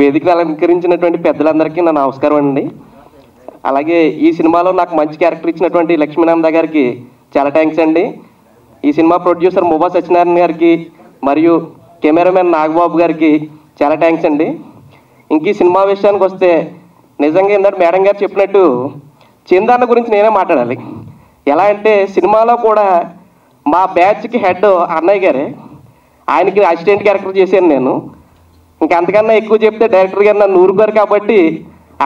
వేదికను అలంకరించినటువంటి పెద్దలందరికీ నా నమస్కారం అండి. అలాగే ఈ సినిమాలో నాకు మంచి క్యారెక్టర్ ఇచ్చినటువంటి లక్ష్మీనంద గారికి చాలా థ్యాంక్స్ అండి. ఈ సినిమా ప్రొడ్యూసర్ మువ్వా సత్యనారాయణ గారికి మరియు కెమెరామెన్ నాగబాబు గారికి చాలా థ్యాంక్స్ అండి. ఇంక ఈ సినిమా విషయానికి వస్తే నిజంగా ఏంటంటే మేడం గారు చెప్పినట్టు చందన్న గురించి నేనే మాట్లాడాలి. ఎలా అంటే సినిమాలో కూడా మా బ్యాచ్కి హెడ్ అన్నయ్య గారే, ఆయనకి అసిస్టెంట్ క్యారెక్టర్ చేశాను నేను. ఇంకా అంతకన్నా ఎక్కువ చెప్తే డైరెక్టర్ గారు నన్ను ఊరుకోరు కాబట్టి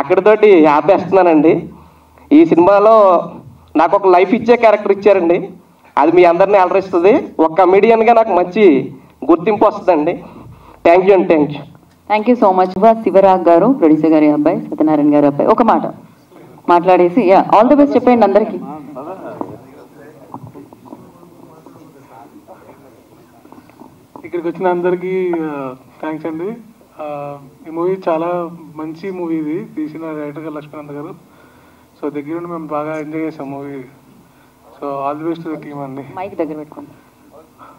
అక్కడితోటి ఆపేస్తున్నానండి. ఈ సినిమాలో నాకు ఒక లైఫ్ ఇచ్చే క్యారెక్టర్ ఇచ్చారండి, అది మీ అందరినీ అలరిస్తుంది. ఒక కమెడియన్గా నాకు మంచి గుర్తింపు వస్తుందండి. థ్యాంక్ యూ అండి. Thank you so much. Shivarag గారు, ప్రొడ్యూసర్ గారి అబ్బాయి, సత్యనారాయణ గారి అబ్బాయి, ఒక మాట మాట్లాడేసి ఆల్ ది బెస్ట్ చెప్పండి అందరికీ. ఇక్కడికి వచ్చిన అందరికీ థ్యాంక్స్ అండి. ఈ మూవీ చాలా మంచి మూవీ, ఇది తీసిన డైరెక్టర్ గారు లక్ష్మీనంద గారు. సో దగ్గర నుండి మేము బాగా ఎంజాయ్ చేసాం movie. So all the best to the team అండి. మైక్ దగ్గర పెట్టుకోండి.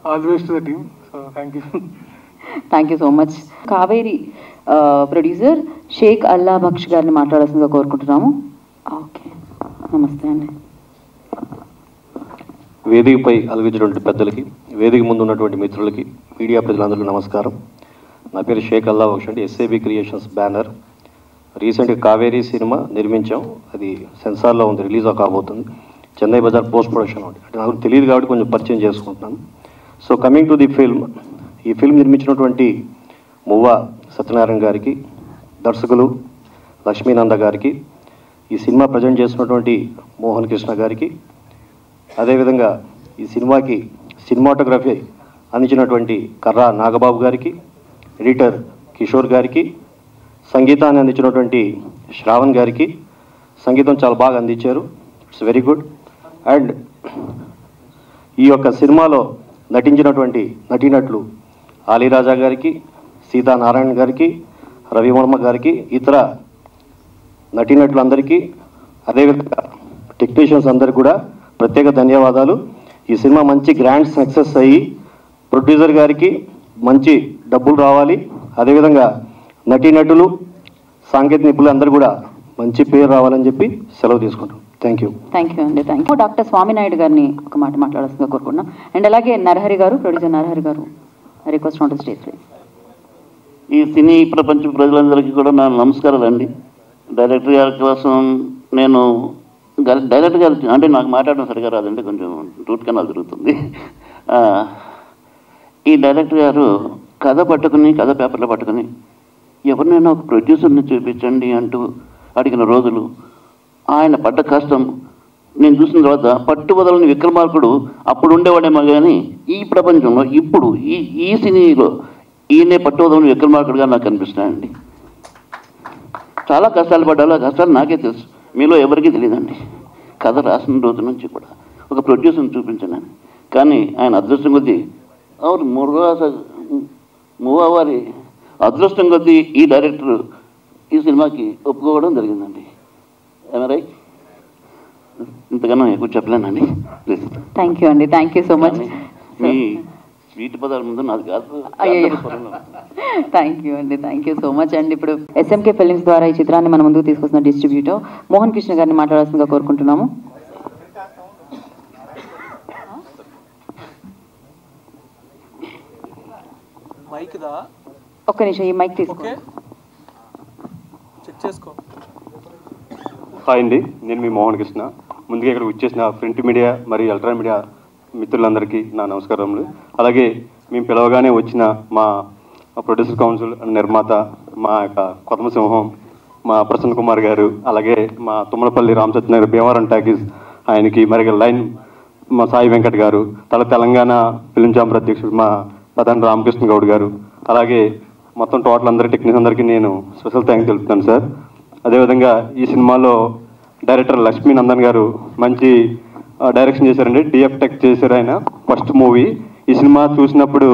All the best to the team. So thank you so much. Kaveri producer Shaik Alla Baksh గారిని మాట్లాడాల్సిందిగా కోరుకుంటున్నాము. ఓకే, నమస్తే అండి. వేదికపై అలగించినటువంటి పెద్దలకి, వేదిక ముందు ఉన్నటువంటి మిత్రులకి, మీడియా ప్రజలందరికీ నమస్కారం. నా పేరు షేక్ అల్లా బక్ష్ అండి, ఎస్ఏబి క్రియేషన్స్ బ్యానర్. రీసెంట్గా కావేరీ సినిమా నిర్మించాం, అది సెన్సార్లో ఉంది, రిలీజ్ కాబోతుంది. చెన్నై బజార్ పోస్ట్ ప్రొడక్షన్ ఉంది, అంటే నాకు తెలియదు కాబట్టి కొంచెం పరిచయం చేసుకుంటున్నాను. So coming to the film, ఈ ఫిల్మ్ నిర్మించినటువంటి మువ్వా సత్యనారాయణ గారికి, దర్శకులు లక్ష్మీనంద గారికి, ఈ సినిమా ప్రజెంట్ చేస్తున్నటువంటి మోహన్ కృష్ణ గారికి, అదేవిధంగా ఈ సినిమాకి సినిమాటోగ్రఫీ అందించినటువంటి కర్రా నాగబాబు గారికి, ఎడిటర్ కిషోర్ గారికి, సంగీతాన్ని అందించినటువంటి శ్రావణ్ గారికి. సంగీతం చాలా బాగా అందించారు, ఇట్స్ వెరీ గుడ్. అండ్ ఈ యొక్క సినిమాలో నటించినటువంటి నటీనటులు ఆలీరాజా గారికి, సీతానారాయణ గారికి, రవివర్మ గారికి, ఇతర నటీనటులందరికీ, అదేవిధంగా టెక్నీషియన్స్ అందరికీ కూడా ప్రత్యేక ధన్యవాదాలు. ఈ సినిమా మంచి గ్రాండ్ సక్సెస్ అయ్యి ప్రొడ్యూసర్ గారికి మంచి డబ్బులు రావాలి, అదేవిధంగా నటీనటులు సాంకేతిక నిపుణులు అందరూ కూడా మంచి పేరు రావాలని చెప్పి సెలవు తీసుకుంటాం. Thank you. థ్యాంక్ యూ అండి. Thank you. డాక్టర్ స్వామినాయుడు గారిని ఒక మాట మాట్లాడాల్సిందిగా కోరుకుంటున్నాం. అండ్ అలాగే నరహరి గారు, ప్రొడ్యూసర్ నరహరి గారు, request on the stage please. ఈ సినీ ప్రపంచ ప్రజలందరికీ కూడా నా నమస్కారాలు అండి. డైరెక్టర్ గారి కోసం నేను డైరెక్టర్ గారు అంటే నాకు మాట్లాడడం సరిగా రాదంటే కొంచెం రూట్ కెనాల్ జరుగుతుంది. ఈ డైరెక్టర్ గారు కథ పట్టుకుని, కథ పేపర్లో పట్టుకుని ఎవరినైనా ఒక ప్రొడ్యూసర్ని చూపించండి అంటూ అడిగిన రోజులు, ఆయన పడ్డ కష్టం నేను చూసిన తర్వాత పట్టు వదలని విక్రమార్కుడు అప్పుడు ఉండేవాడేమో కానీ ఈ ప్రపంచంలో ఇప్పుడు ఈ సినీలో ఈయనే పట్టు వదలని విక్రమార్కుడుగా నాకు కనిపిస్తున్నాయండి. చాలా కష్టాలు పడ్డాలో ఆ కష్టాలు నాకే తెలుసు, మీలో ఎవరికీ తెలియదండి. కథ రాసిన రోజు నుంచి కూడా ఒక ప్రొడ్యూసర్ని చూపించాను, కానీ ఆయన అదృష్టం కొద్దీ అవును మూవా వారి అదృష్టం కొద్దీ ఈ డైరెక్టర్ ఈ సినిమాకి ఒప్పుకోవడం జరిగిందండి. ఏమరై ఇంతకన్నా ఎక్కువ చెప్పలేనండి, ప్లీజ్. థ్యాంక్ యూ అండి. Thank you so much. Me sweet పదాల ముందు నాది కాదు. థ్యాంక్ యూ అండి. థ్యాంక్ యూ సో మచ్ అండి. ఇప్పుడు ఎస్ఎంకే ఫిల్మ్స్ ద్వారా ఈ చిత్రాన్ని మన ముందుకు తీసుకొస్తున్న డిస్ట్రిబ్యూటర్ మోహన్ కృష్ణ గారిని మాట్లాడాల్సిందిగా కోరుకుంటున్నాము. ఒక్క నిమిషం ఈ మైక్ తీసుకో. హాయ్ అండి, నేను మీ మోహన్ కృష్ణ. ముందుగా ఇక్కడ వచ్చేసిన ప్రింట్ మీడియా మరియు ఎలక్ట్రానిక్ మీడియా మిత్రులందరికీ నా నమస్కారములు. అలాగే మేము పిలవగానే వచ్చిన మా ప్రొడ్యూసర్ కౌన్సిల్ నిర్మాత, మా యొక్క కొత్త సింహం, మా ప్రసన్న కుమార్ గారు, అలాగే మా తుమ్మలపల్లి రామసత్యనగర్ భీమవరం టాకీస్ ఆయనకి, మరి లైన్ మా సాయి వెంకట్ గారు, తెలంగాణ ఫిల్మ్ ఛాంబర్ అధ్యక్షుడు మా ప్రధాని రామకృష్ణ గౌడ్ గారు, అలాగే మొత్తం టోటల్ అందరి టెక్నీషియన్స్ అందరికీ నేను స్పెషల్ థ్యాంక్స్ తెలుపుతాను సార్. అదేవిధంగా ఈ సినిమాలో డైరెక్టర్ లక్ష్మీనందన్ గారు మంచి డైరెక్షన్ చేశారండి, డిఎఫ్ టెక్ చేశారు ఆయన ఫస్ట్ మూవీ. ఈ సినిమా చూసినప్పుడు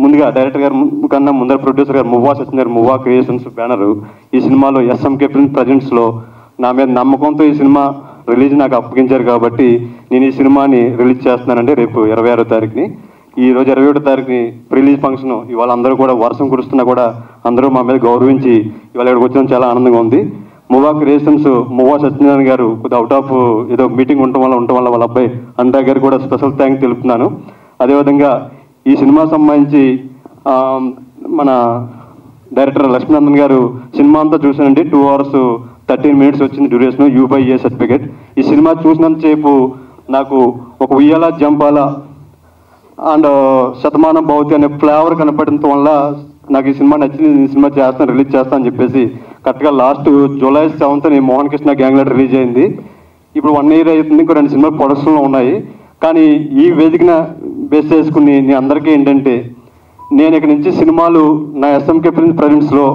ముందుగా డైరెక్టర్ గారు కన్నా ముందర ప్రొడ్యూసర్ గారు మువ్వా సత్యనారాయణ మువ్వా క్రియేషన్స్ బ్యానరు ఈ సినిమాలో ఎస్ఎంకే ఫిల్మ్ ప్రజెంట్స్లో నా మీద నమ్మకంతో ఈ సినిమా రిలీజ్ నాకు అప్పగించారు కాబట్టి నేను ఈ సినిమాని రిలీజ్ చేస్తున్నానండి రేపు 26వ తారీఖుని. ఈ రోజు 21వ తారీఖుని రిలీజ్ ఫంక్షన్ ఇవాళ అందరూ కూడా వర్షం కురుస్తున్నా కూడా అందరూ మా మీద గౌరవించి ఇవాళ ఇక్కడికి వచ్చడం చాలా ఆనందంగా ఉంది. మువా క్రియేషన్స్ మువా సత్యనారాయణ గారు కొద్దిగా అవుట్ ఆఫ్ ఏదో మీటింగ్ ఉండటం వల్ల వాళ్ళ అబ్బాయి అండా గారు కూడా స్పెషల్ థ్యాంక్స్ తెలుపుతున్నాను. అదేవిధంగా ఈ సినిమా సంబంధించి మన డైరెక్టర్ లక్ష్మీనందన్ గారు సినిమా అంతా చూసానండి. 2 hours 13 minutes వచ్చింది డ్యూరేషన్, U/A సర్టిఫికేట్. ఈ సినిమా చూసినంతసేపు నాకు ఒక ఉయ్యాల జంపాల అండ్ శతమానం భవతి అనే ఫ్లేవర్ కనపడటం వల్ల నాకు ఈ సినిమా నచ్చింది. ఈ సినిమా చేస్తాను, రిలీజ్ చేస్తాను అని చెప్పేసి కరెక్ట్గా last July 7th Mohan Krishna gang leader release అయింది. ఇప్పుడు 1 year అవుతుంది, ఇంకో 2 సినిమాలు ప్రొడక్షన్లో ఉన్నాయి. కానీ ఈ వేదికన బేస్ చేసుకుని నేను అందరికీ ఏంటంటే, నేను ఇక్కడ నుంచి సినిమాలు నా SMK ఫిల్మ్స్ ప్రజెంట్స్లో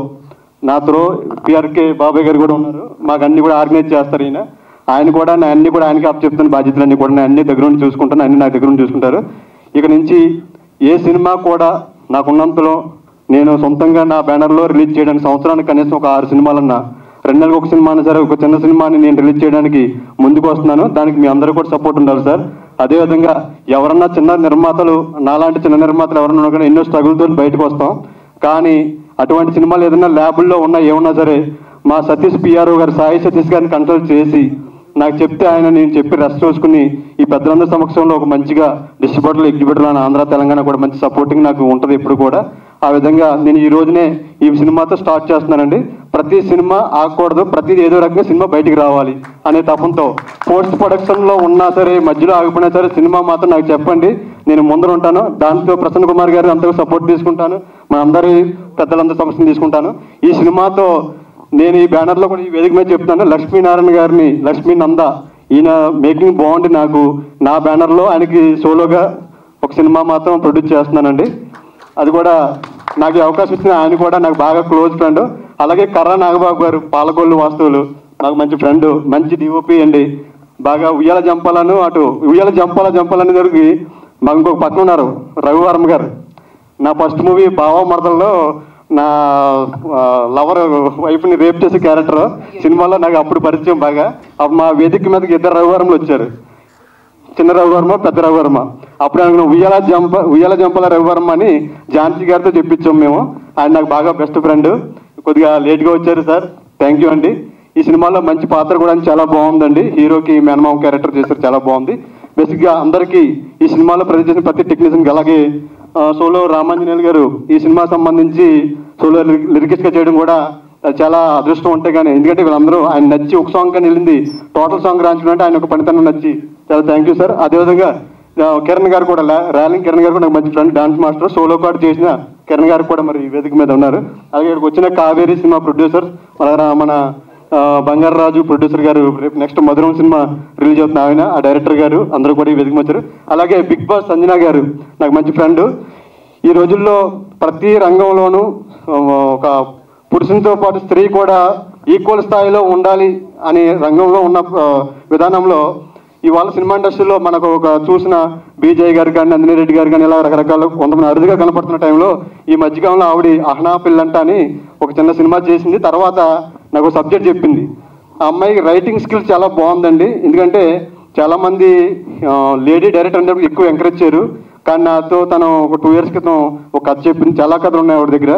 నాతో PRK బాబాయ్ గారు కూడా ఉన్నారు, మాకు అన్ని కూడా ఆర్గనైజ్ చేస్తారు. ఆయన కూడా నా అన్ని కూడా ఆయనకి అప్ చెప్తాను, బాధ్యతలన్నీ కూడా నేను అన్ని దగ్గర నుండి చూసుకుంటాను, అన్ని నా దగ్గర నుండి చూసుకుంటారు. ఇక నుంచి ఏ సినిమా కూడా నాకున్నంతలో నేను సొంతంగా నా బ్యానర్లో రిలీజ్ చేయడానికి సంవత్సరానికి కనీసం ఒక 6 సినిమాలన్నా, 2 నెలలకు ఒక సినిమా అయినా సరే ఒక చిన్న సినిమాని నేను రిలీజ్ చేయడానికి ముందుకు వస్తున్నాను. దానికి మీ అందరూ కూడా సపోర్ట్ ఉండాలి సార్. అదేవిధంగా ఎవరన్నా చిన్న నిర్మాతలు, నాలాంటి చిన్న నిర్మాతలు ఎవరన్నా కూడా ఎన్నో స్ట్రగుల్తో బయటకు వస్తాం. కానీ అటువంటి సినిమాలు ఏదైనా ల్యాబుల్లో ఉన్నా ఏమన్నా సరే మా సతీష్ PRO గారు, సాయి సతీష్ గారిని కన్సల్ట్ చేసి నాకు చెప్తే నేను చెప్పి రెస్ట్ చూసుకుని ఈ పెద్దలందరి సమక్షంలో ఒక మంచిగా డిస్ట్రిబ్యూటర్లు, ఎగ్జిబ్యూటర్లు అని ఆంధ్ర తెలంగాణ కూడా మంచి సపోర్టింగ్ నాకు ఉంటుంది ఎప్పుడు కూడా. ఆ విధంగా నేను ఈ రోజునే ఈ సినిమాతో స్టార్ట్ చేస్తున్నానండి. ప్రతి సినిమా ఆగకూడదు, ప్రతిది ఏదో రకంగా సినిమా బయటికి రావాలి అనే తపంతో పోస్ట్ ప్రొడక్షన్లో ఉన్నా సరే, మధ్యలో ఆగిపోయినా సరే సినిమా మాత్రం నాకు చెప్పండి, నేను ముందర ఉంటాను. దాంతో ప్రసన్న కుమార్ గారు అంతగా సపోర్ట్ తీసుకుంటాను, మా అందరి పెద్దలందరి సమస్యను తీసుకుంటాను. ఈ సినిమాతో నేను ఈ బ్యానర్లో కూడా ఈ వేదిక మీద చెప్తాను, లక్ష్మీనారాయణ గారిని, లక్ష్మీనంద, ఈయన మేకింగ్ బాగుంది. నాకు నా బ్యానర్లో ఆయనకి సోలోగా ఒక సినిమా మాత్రం ప్రొడ్యూస్ చేస్తున్నానండి. అది కూడా నాకు అవకాశం ఇచ్చిన ఆయన కూడా నాకు బాగా క్లోజ్ ఫ్రెండ్. అలాగే కర్రా నాగబాబు గారు, పాలకొల్లు వాస్తువులు, నాకు మంచి ఫ్రెండ్, మంచి DOP అండి. బాగా ఉయ్యాల జంపాలను అటు ఉయ్యాల జంపాలని జరిగి మాకు ఇంకొక పక్కన ఉన్నారు రవివర్మ గారు. నా ఫస్ట్ మూవీ బావ మరదల్లో నా లవర్ వైఫ్ని రేప్ చేసే క్యారెక్టర్ సినిమాలో నాకు అప్పుడు పరిచయం బాగా. అప్పుడు మా వేదిక మీదకి 2 రవివర్మలు వచ్చారు, చిన్న రవివర్మ, పెద్ద రవివర్మ. అప్పుడు ఆయన ఉయ్యాల జంపాల రవివర్మ అని ఝాన్సీ గారితో చెప్పించాం మేము. ఆయన నాకు బాగా బెస్ట్ ఫ్రెండ్. కొద్దిగా లేట్గా వచ్చారు సార్, థ్యాంక్ యూ అండి. ఈ సినిమాలో మంచి పాత్ర కూడా చాలా బాగుందండి. హీరోకి మేనమామ క్యారెక్టర్ చేశారు, చాలా బాగుంది. బేసిక్గా అందరికీ ఈ సినిమాలో ప్రజెంట్ చేసిన ప్రతి టెక్నీషియన్కి, అలాగే సోలో రామాంజనేయులు గారు ఈ సినిమా సంబంధించి సోలో లిరికిస్ట్గా చేయడం కూడా చాలా అదృష్టం ఉంటే కానీ, ఎందుకంటే వీళ్ళందరూ ఆయన నచ్చి ఒక సాంగ్ కానీ వెళ్ళింది, టోటల్ సాంగ్ రాయించుకుంటే ఆయన ఒక పనితనం నచ్చి చాలా థ్యాంక్ యూ సార్. అదేవిధంగా కిరణ్ గారు కూడా, ర్యాలింగ్ కిరణ్ గారు కూడా నాకు మంచి friend, dance master, solo card చేసిన కిరణ్ గారు కూడా మరి వేదిక మీద ఉన్నారు. అలాగే ఇక్కడికి వచ్చిన కావేరీ సినిమా ప్రొడ్యూసర్, మన బంగారరాజు ప్రొడ్యూసర్ గారు, రేపు నెక్స్ట్ మధురం సినిమా రిలీజ్ అవుతున్న ఆయన, ఆ డైరెక్టర్ గారు అందరూ కూడా ఈ వేదిక వచ్చారు. అలాగే బిగ్ బాస్ సంజన గారు నాకు మంచి ఫ్రెండ్. ఈ రోజుల్లో ప్రతి రంగంలోనూ ఒక పురుషునితో పాటు స్త్రీ కూడా ఈక్వల్ స్థాయిలో ఉండాలి అనే రంగంలో ఉన్న విధానంలో ఇవాళ సినిమా ఇండస్ట్రీలో మనకు ఒక చూసిన బీజయ్ గారు కానీ, నందిని రెడ్డి గారు కానీ, ఇలా రకరకాల కొంతమంది అరుదుగా కనపడుతున్న టైంలో ఈ మధ్యకాలంలో ఆవిడ అహనా పిల్లంట అని ఒక చిన్న సినిమా చేసింది. తర్వాత నాకు సబ్జెక్ట్ చెప్పింది. ఆ అమ్మాయికి రైటింగ్ స్కిల్స్ చాలా బాగుందండి. ఎందుకంటే చాలామంది లేడీ డైరెక్టర్ అంటే ఎక్కువ ఎంకరేజ్ చేయరు, కానీ నాతో తను ఒక 2 years క్రితం ఒక కథ చెప్పింది. చాలా కథలు ఉన్నాయి ఆవిడ దగ్గర.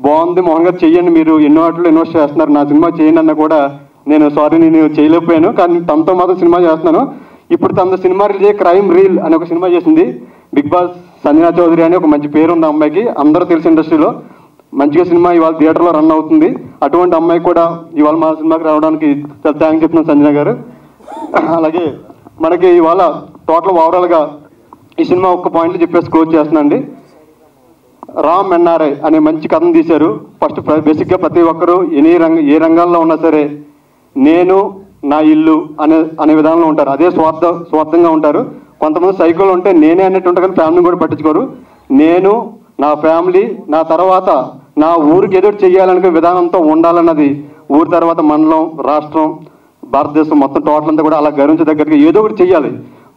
బాగుంది మోహన్ గారు, చెయ్యండి, మీరు ఎన్నో వాటిలో ఇన్వెస్ట్ చేస్తున్నారు, నా సినిమా చేయండి అన్న కూడా నేను సారీ నేను చేయలేకపోయాను, కానీ తనతో మాత్రం సినిమా చేస్తున్నాను. ఇప్పుడు తన సినిమా రిలీజ్ అయ్యే క్రైమ్ రీల్ అనే ఒక సినిమా చేసింది. బిగ్ బాస్ సంజనా చౌదరి అని ఒక మంచి పేరు ఉంది అమ్మాయికి, అందరూ తెలిసి ఇండస్ట్రీలో మంచిగా సినిమా ఇవాళ థియేటర్లో రన్ అవుతుంది. అటువంటి అమ్మాయి కూడా ఇవాళ మా సినిమాకి రావడానికి చాలా థ్యాంక్స్ చెప్తున్నాను సంజన గారు. అలాగే మనకి ఇవాళ టోటల్ ఓవరాల్గా ఈ సినిమా ఒక్క పాయింట్లో చెప్పేసి క్లోజ్ చేస్తున్నాను అండి. రామ్ NRI అనే మంచి కథను తీశారు. ఫస్ట్ బేసిక్గా ప్రతి ఒక్కరూ ఏ రంగాల్లో ఉన్నా సరే నేను నా ఇల్లు అనే విధానంలో ఉంటారు. అదే స్వార్థంగా ఉంటారు. కొంతమంది సైకోలు ఉంటే నేనే అన్నట్టు ఉంటారు, కానీ ఫ్యామిలీని కూడా పట్టించుకోరు. నేను, నా ఫ్యామిలీ, నా తర్వాత నా ఊరికి ఎదురు చేయాలనే విధానంతో ఉండాలన్నది ఊరి తర్వాత మండలం, రాష్ట్రం, భారతదేశం మొత్తం టోటల్ అంతా కూడా అలా గర్వించదగ్గరగా ఏదో ఒకటి చెయ్యాలి.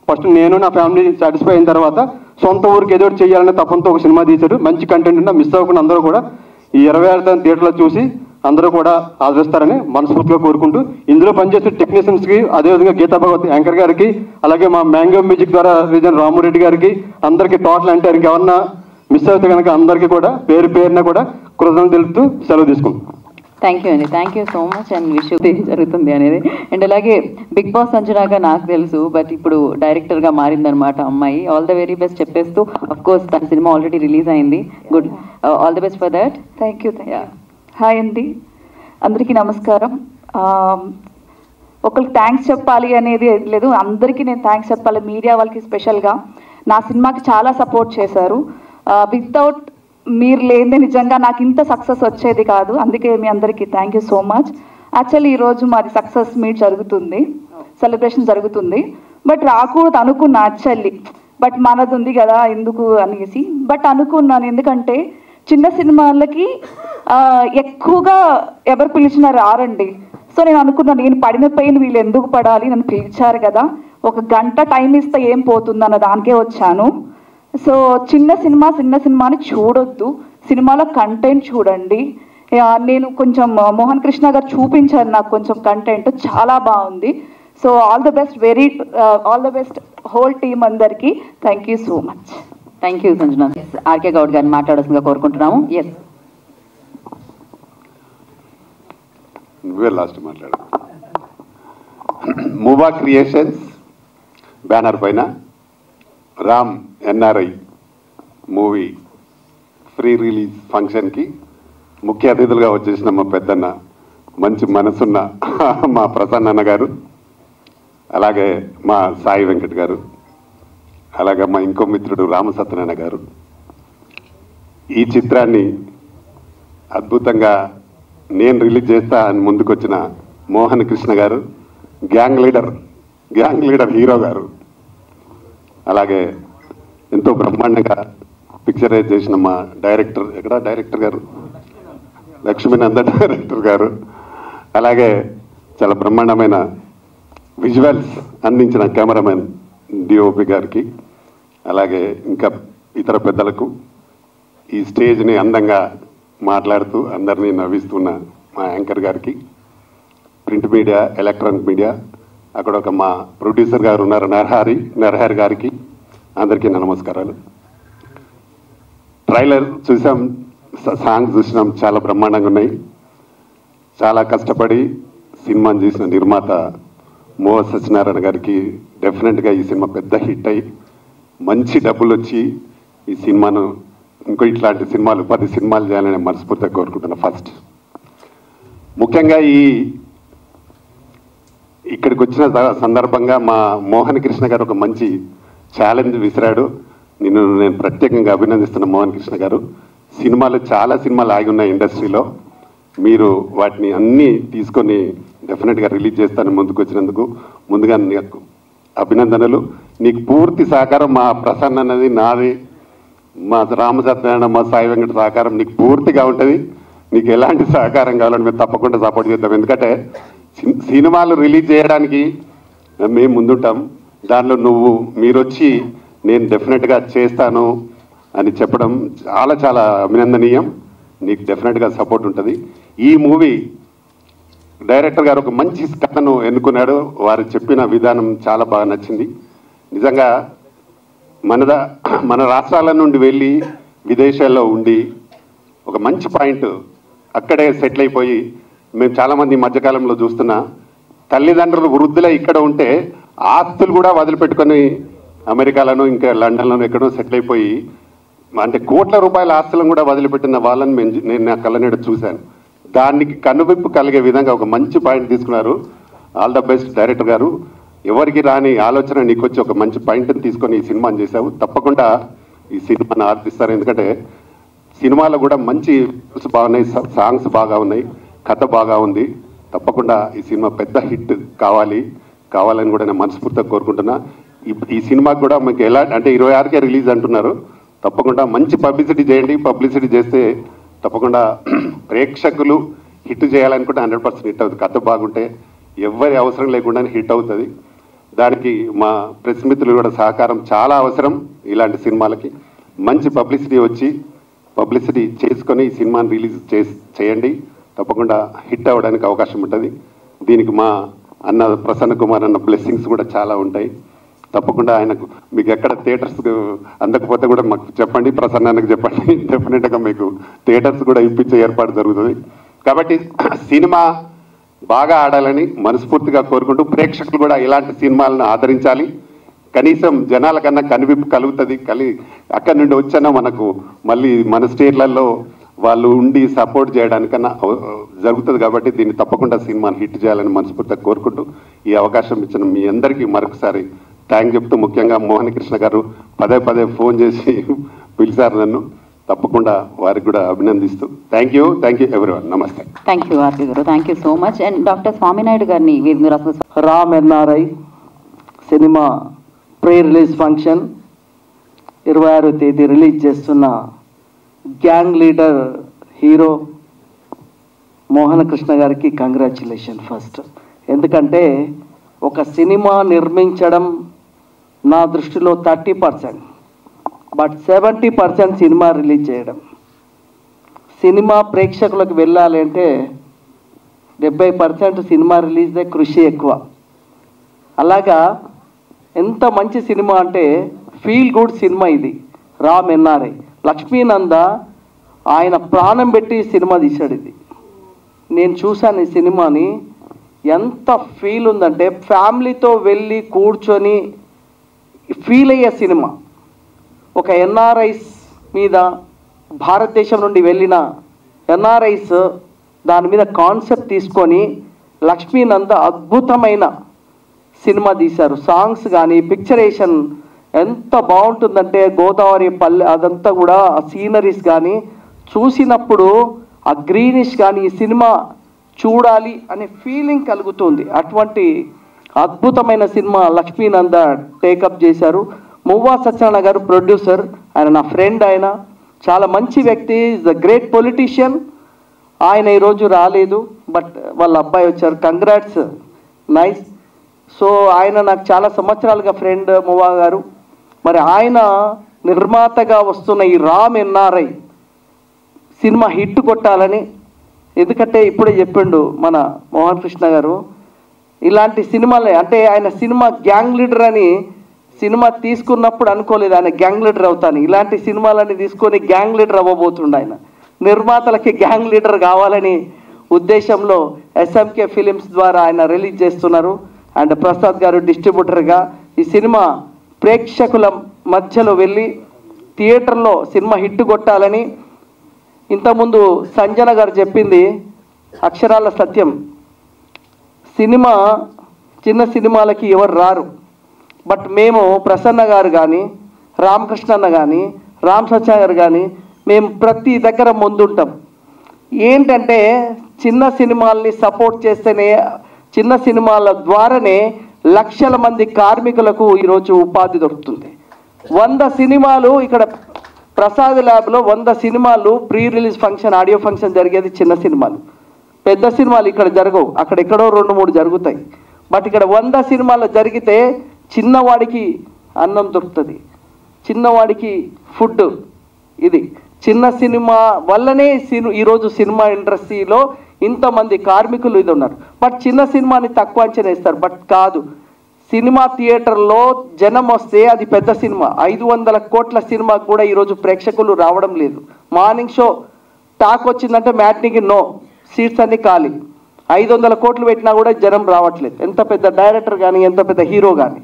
ఫస్ట్ నేను నా ఫ్యామిలీ సాటిస్ఫై అయిన తర్వాత సొంత ఊరికి ఏదో ఒకటి చేయాలనే తపంతో ఒక సినిమా తీశారు. మంచి కంటెంట్ ఉన్నా మిస్ అవ్వకుండా అందరూ కూడా ఈ 26వ థియేటర్లో చూసి అందరూ కూడా ఆదరిస్తారని మనస్ఫూర్తిగా కోరుకుంటూ ఇందులో పనిచేసే టెక్నీషియన్స్కి, అదేవిధంగా గీతా భగవత్ యాంకర్ గారికి, అలాగే మా మ్యాంగో మ్యూజిక్ ద్వారా రీజన్ రామురెడ్డి గారికి, అందరికీ టోటల్ అంటే ఇంకెవరన్నా మిస్ అయితే కనుక అందరికీ కూడా పేరు పేరున కూడా కృతజ్ఞతలు తెలుపుతూ సెలవు తీసుకుంటాం. థ్యాంక్ యూ అండి, thank you so much. And wish ఏం జరుగుతుంది అనేది. అండ్ అలాగే బిగ్ బాస్ సంజనాగా నాకు తెలుసు, బట్ ఇప్పుడు డైరెక్టర్గా మారిందనమాట అమ్మాయి. ఆల్ ద వెరీ బెస్ట్ చెప్పేస్తూ, అఫ్ కోర్స్ తన సినిమా ఆల్రెడీ రిలీజ్ అయింది. Good, all the best for that. Thank you. Hi అండి, అందరికీ నమస్కారం. ఒకరికి థ్యాంక్స్ చెప్పాలి అనేది లేదు, అందరికీ నేను థ్యాంక్స్ చెప్పాలి. మీడియా వాళ్ళకి స్పెషల్గా నా సినిమాకి చాలా సపోర్ట్ చేశారు. వితౌట్ మీరు లేదే నిజంగా నాకు ఇంత సక్సెస్ వచ్చేది కాదు. అందుకే మీ అందరికీ thank you so much. Actually ఈరోజు మాది సక్సెస్ మీట్ జరుగుతుంది, సెలబ్రేషన్ జరుగుతుంది. బట్ రాకూడదు అనుకున్నా యాక్చువల్లీ, బట్ మనది ఉంది కదా ఎందుకు అనేసి. బట్ అనుకున్నాను, ఎందుకంటే చిన్న సినిమాలకి ఎక్కువగా ఎవరు పిలిచినా రారండి. సో నేను అనుకున్నాను, నేను పడిన పెయిన్ వీళ్ళు ఎందుకు పడాలి, నన్ను పిలిచారు కదా, ఒక గంట టైం ఇస్తే ఏం పోతుంది అన్న దానికే వచ్చాను. సో చిన్న సినిమాని చూడొద్దు, సినిమాలో కంటెంట్ చూడండి. నేను కొంచెం మోహన్ కృష్ణ గారు చూపించారు నాకు కొంచెం కంటెంట్, చాలా బాగుంది. So all the best whole team అందరికీ. Thank you so much. Thank you Sanjana. RK Goud గారిని మాట్లాడాల్సిందిగా కోరుకుంటున్నాము. ఎస్, నువ్వే లాస్ట్ మాట్లాడు. మూవా క్రియేషన్స్ బ్యానర్ పైన Ram NRI movie free release ఫంక్షన్కి ముఖ్య అతిథులుగా వచ్చేసిన మా పెద్దన్న, మంచి మనసున్న మా ప్రసన్న గారు, అలాగే మా సాయి వెంకట్ గారు, అలాగే మా ఇంకో మిత్రుడు రామసత్యనారాయణ గారు. ఈ చిత్రాన్ని అద్భుతంగా నేను రిలీజ్ చేస్తా అని ముందుకొచ్చిన మోహన్ కృష్ణ గారు, గ్యాంగ్ లీడర్ హీరో గారు, అలాగే ఎంతో బ్రహ్మాండంగా పిక్చరైజ్ చేసిన మా డైరెక్టర్ గారు లక్ష్మీనందన్ డైరెక్టర్ గారు, అలాగే చాలా బ్రహ్మాండమైన విజువల్స్ అందించిన కెమెరామెన్ డిఓపి గారికి, అలాగే ఇంకా ఇతర పెద్దలకు, ఈ స్టేజ్ని అందంగా మాట్లాడుతూ అందరినీ నవ్విస్తున్న మా యాంకర్ గారికి, ప్రింట్ మీడియా, ఎలక్ట్రానిక్ మీడియా, అక్కడ ఒక మా ప్రొడ్యూసర్ గారు ఉన్నారు నరహరి గారికి, అందరికీ నా నమస్కారాలు. ట్రైలర్ చూసాం, సాంగ్స్ చూసినాం, చాలా బ్రహ్మాండంగా ఉన్నాయి. చాలా కష్టపడి సినిమాని చేసిన నిర్మాత మోహ సత్యనారాయణ గారికి డెఫినెట్గా ఈ సినిమా పెద్ద హిట్ అయ్యి మంచి డబ్బులు వచ్చి ఈ సినిమాను ఇంకో ఇట్లాంటి సినిమాలు 10 సినిమాలు చేయాలని మనస్ఫూర్తిగా కోరుకుంటున్నా. ఫస్ట్ ముఖ్యంగా ఇక్కడికి వచ్చిన సందర్భంగా మా మోహన్ కృష్ణ గారు ఒక మంచి ఛాలెంజ్ విసిరాడు. నేను ప్రత్యేకంగా అభినందిస్తున్న మోహన్ కృష్ణ గారు. చాలా సినిమాలు ఆగి ఉన్నాయి ఇండస్ట్రీలో, మీరు వాటిని అన్నీ తీసుకొని డెఫినెట్గా రిలీజ్ చేస్తాను ముందుకు వచ్చినందుకు ముందుగా నీకు అభినందనలు. నీకు పూర్తి సహకారం మా ప్రసన్న అన్నది నాది, మా రామసత్యనారాయణ, మా సాయి వెంకట సహకారం నీకు పూర్తిగా ఉంటుంది. నీకు ఎలాంటి సహకారం కావాలని మేము తప్పకుండా సపోర్ట్ చేద్దాం. ఎందుకంటే సినిమాలు రిలీజ్ చేయడానికి మేము ముందుంటాం. దానిలో మీరు వచ్చి నేను డెఫినెట్గా చేస్తాను అని చెప్పడం చాలా అభినందనీయం. నీకు డెఫినెట్గా సపోర్ట్ ఉంటుంది. ఈ మూవీ డైరెక్టర్ గారు ఒక మంచి కథను ఎన్నుకున్నాడు. వారు చెప్పిన విధానం చాలా బాగా నచ్చింది. నిజంగా మన రాష్ట్రాల నుండి వెళ్ళి విదేశాల్లో ఉండి ఒక మంచి పాయింట్ అక్కడే సెటిల్ అయిపోయి, మేము చాలామంది ఈ మధ్యకాలంలో చూస్తున్నా తల్లిదండ్రులు వృద్ధులై ఇక్కడ ఉంటే ఆస్తులు కూడా వదిలిపెట్టుకొని అమెరికాలోనూ ఇంకా లండన్లోనూ ఎక్కడో సెటిల్ అయిపోయి, అంటే కోట్ల రూపాయల ఆస్తులను కూడా వదిలిపెట్టిన వాళ్ళని నేను నా కళ్ళనీడ చూశాను. దానికి కనువిప్పు కలిగే విధంగా ఒక మంచి పాయింట్ తీసుకున్నారు. ఆల్ ద బెస్ట్ డైరెక్టర్ గారు. ఎవరికి రాని ఆలోచన నీకు వచ్చి ఒక మంచి పాయింట్ని తీసుకొని ఈ సినిమాని చేశావు. తప్పకుండా ఈ సినిమాని ఆర్పిస్తారు. ఎందుకంటే సినిమాలో కూడా మంచి బాగున్నాయి, సాంగ్స్ బాగా ఉన్నాయి, కథ బాగా ఉంది. తప్పకుండా ఈ సినిమా పెద్ద హిట్ కావాలని కూడా నేను మనస్ఫూర్తిగా కోరుకుంటున్నా. ఈ సినిమాకి కూడా మీకు అంటే 26కే రిలీజ్ అంటున్నారు. తప్పకుండా మంచి పబ్లిసిటీ చేయండి. పబ్లిసిటీ చేస్తే తప్పకుండా ప్రేక్షకులు హిట్ చేయాలనుకుంటే 100% హిట్ అవుతుంది. కథ బాగుంటే ఎవరి అవసరం లేకుండా హిట్ అవుతుంది. దానికి మా ప్రెస్ మిత్రులు కూడా సహకారం చాలా అవసరం. ఇలాంటి సినిమాలకి మంచి పబ్లిసిటీ చేసుకొని ఈ సినిమాని రిలీజ్ చేయండి. తప్పకుండా హిట్ అవ్వడానికి అవకాశం ఉంటుంది. దీనికి మా అన్న ప్రసన్న కుమార్ అన్న బ్లెస్సింగ్స్ కూడా చాలా ఉంటాయి. తప్పకుండా ఆయనకు మీకు ఎక్కడ థియేటర్స్ అందకపోతే కూడా మాకు చెప్పండి, ప్రసన్నానికి చెప్పండి, డెఫినెట్గా మీకు థియేటర్స్ కూడా ఇప్పించే ఏర్పాటు జరుగుతుంది. కాబట్టి సినిమా బాగా ఆడాలని మనస్ఫూర్తిగా కోరుకుంటూ ప్రేక్షకులు కూడా ఇలాంటి సినిమాలను ఆదరించాలి. కనీసం జనాల కన్నా కనువిప్పు కలుగుతుంది. అక్కడి నుండి వచ్చానో మనకు మళ్ళీ మన స్టేట్లలో వాళ్ళు ఉండి సపోర్ట్ చేయడానికన్నా జరుగుతుంది. కాబట్టి దీన్ని తప్పకుండా సినిమాని హిట్ చేయాలని మనస్ఫూర్తిగా కోరుకుంటూ ఈ అవకాశం ఇచ్చిన మీ అందరికీ మరొకసారి థ్యాంక్ చెప్తూ, ముఖ్యంగా మోహన్ కృష్ణ గారు పదే ఫోన్ చేసి పిలిచారు నన్ను. తప్పకుండా వారికి కూడా అభినందిస్తూ థ్యాంక్ యూ ఎవరీవన్. నమస్తే. థ్యాంక్ యూ ఆర్పి గారు, thank you so much. And doctor Swaminaidu గారిని మీరు అసలు రామ్ ఎన్ఆర్ఐ సినిమా ప్రీ రిలీజ్ ఫంక్షన్ 26వ తేదీ రిలీజ్ చేస్తున్న gang leader hero Mohana Krishna గారికి కంగ్రాచ్యులేషన్ ఫస్ట్. ఎందుకంటే ఒక సినిమా నిర్మించడం నా దృష్టిలో 30%, బట్ 70% సినిమా రిలీజ్ చేయడం. సినిమా ప్రేక్షకులకు వెళ్ళాలి అంటే 70% సినిమా రిలీజ్దే కృషి ఎక్కువ. అలాగా ఎంత మంచి సినిమా అంటే ఫీల్ గుడ్ సినిమా ఇది. రామ్ ఎన్ఆర్ఐ లక్ష్మీనంద ఆయన ప్రాణం పెట్టి సినిమా తీశాడు. ఇది నేను చూశాను ఈ సినిమాని. ఎంత ఫీల్ ఉందంటే ఫ్యామిలీతో వెళ్ళి కూర్చొని ఫీల్ అయ్యే సినిమా. ఒక ఎన్ఆర్ఐస్ మీద భారతదేశం నుండి వెళ్ళిన ఎన్ఆర్ఐస్ దాని మీద కాన్సెప్ట్ తీసుకొని లక్ష్మీనంద అద్భుతమైన సినిమా తీశారు. సాంగ్స్ కానీ పిక్చరేషన్ ఎంత బాగుంటుందంటే గోదావరి పల్లె అదంతా కూడా ఆ సీనరీస్ కానీ చూసినప్పుడు ఆ గ్రీనిష్ కానీ ఈ సినిమా చూడాలి అనే ఫీలింగ్ కలుగుతుంది. అటువంటి అద్భుతమైన సినిమా లక్ష్మీనంద టేకప్ చేశారు. మువ్వా సత్యనారాయణ గారు ప్రొడ్యూసర్. ఆయన నా ఫ్రెండ్, ఆయన చాలా మంచి వ్యక్తి, ఈజ్ అ గ్రేట్ పొలిటీషియన్. ఆయన ఈరోజు రాలేదు, బట్ వాళ్ళ అబ్బాయి వచ్చారు. Congrats, nice. సో ఆయన నాకు చాలా సంవత్సరాలుగా ఫ్రెండ్ మువ్వా గారు. మరి ఆయన నిర్మాతగా వస్తున్న ఈ రామ్ ఎన్ఆర్ఐ సినిమా హిట్ కొట్టాలని, ఎందుకంటే ఇప్పుడే చెప్పిండు మన మోహన్ కృష్ణ గారు, ఇలాంటి సినిమాలే అంటే ఆయన సినిమా గ్యాంగ్ లీడర్ అని సినిమా తీసుకున్నప్పుడు అనుకోలేదు ఆయన గ్యాంగ్ లీడర్ అవుతాను. ఇలాంటి సినిమాలని తీసుకొని గ్యాంగ్ లీడర్ అవ్వబోతుండ ఆయన. నిర్మాతలకి గ్యాంగ్ లీడర్ కావాలని ఉద్దేశంలో ఎస్ఎంకే ఫిలిమ్స్ ద్వారా ఆయన రిలీజ్ చేస్తున్నారు. అండ్ ప్రసాద్ గారు డిస్ట్రిబ్యూటర్గా ఈ సినిమా ప్రేక్షకుల మధ్యలో వెళ్ళి థియేటర్లో సినిమా హిట్ కొట్టాలని. ఇంతకుముందు సంజన గారు చెప్పింది అక్షరాల సత్యం. సినిమా చిన్న సినిమాలకి ఎవరు రారు, బట్ మేము ప్రసన్న గారు కానీ రామకృష్ణ అన్న కానీ రామ్ సత్య గారు కానీ మేము ప్రతి దగ్గర ముందుంటాం. ఏంటంటే చిన్న సినిమాల్ని సపోర్ట్ చేస్తేనే, చిన్న సినిమాల ద్వారానే లక్షల మంది కార్మికులకు ఈరోజు ఉపాధి దొరుకుతుంది. 100 సినిమాలు ఇక్కడ ప్రసాద్ ల్యాబ్లో 100 సినిమాలు pre release function, audio function జరిగేది చిన్న సినిమాలు. పెద్ద సినిమాలు ఇక్కడ జరగవు, అక్కడెక్కడో 2-3 జరుగుతాయి. బట్ ఇక్కడ 100 సినిమాలు జరిగితే చిన్నవాడికి అన్నం దొరుకుతుంది, చిన్నవాడికి ఫుడ్. ఇది చిన్న సినిమా వల్లనే ఈరోజు సినిమా ఇండస్ట్రీలో ఇంతమంది కార్మికులు ఇది ఉన్నారు. బట్ చిన్న సినిమాని తక్కువ అంచనా వేస్తారు, బట్ కాదు. సినిమా థియేటర్లో జనం వస్తే అది పెద్ద సినిమా. 500 కోట్ల సినిమాకు కూడా ఈరోజు ప్రేక్షకులు రావడం లేదు. మార్నింగ్ షో టాక్ వచ్చిందంటే మ్యాట్నీకి నో, సీట్స్ అన్ని ఖాళీ. 500 కోట్లు పెట్టినా కూడా జనం రావట్లేదు, ఎంత పెద్ద డైరెక్టర్ కానీ ఎంత పెద్ద హీరో కానీ.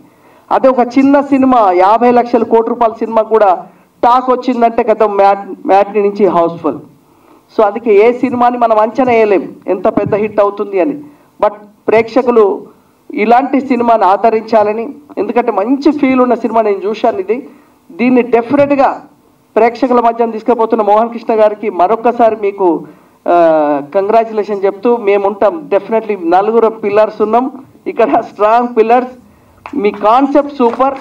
అదే ఒక చిన్న సినిమా 50 లక్షల కోట్ల రూపాయల సినిమా కూడా టాక్ వచ్చిందంటే కదా మ్యాట్నీ నుంచి హౌస్ఫుల్. సో అందుకే ఏ సినిమాని మనం అంచనా వేయలేం ఎంత పెద్ద హిట్ అవుతుంది అని. బట్ ప్రేక్షకులు ఇలాంటి సినిమాని ఆదరించాలని, ఎందుకంటే మంచి ఫీల్ ఉన్న సినిమా నేను చూశాను. దీన్ని డెఫినెట్గా ప్రేక్షకుల మధ్య తీసుకుపోతున్న మోహన్ కృష్ణ గారికి మరొక్కసారి మీకు కంగ్రాచులేషన్ చెప్తూ మేము ఉంటాం. డెఫినెట్లీ 4 పిల్లర్స్ ఉన్నాం ఇక్కడ, స్ట్రాంగ్ పిల్లర్స్. మీ కాన్సెప్ట్ సూపర్,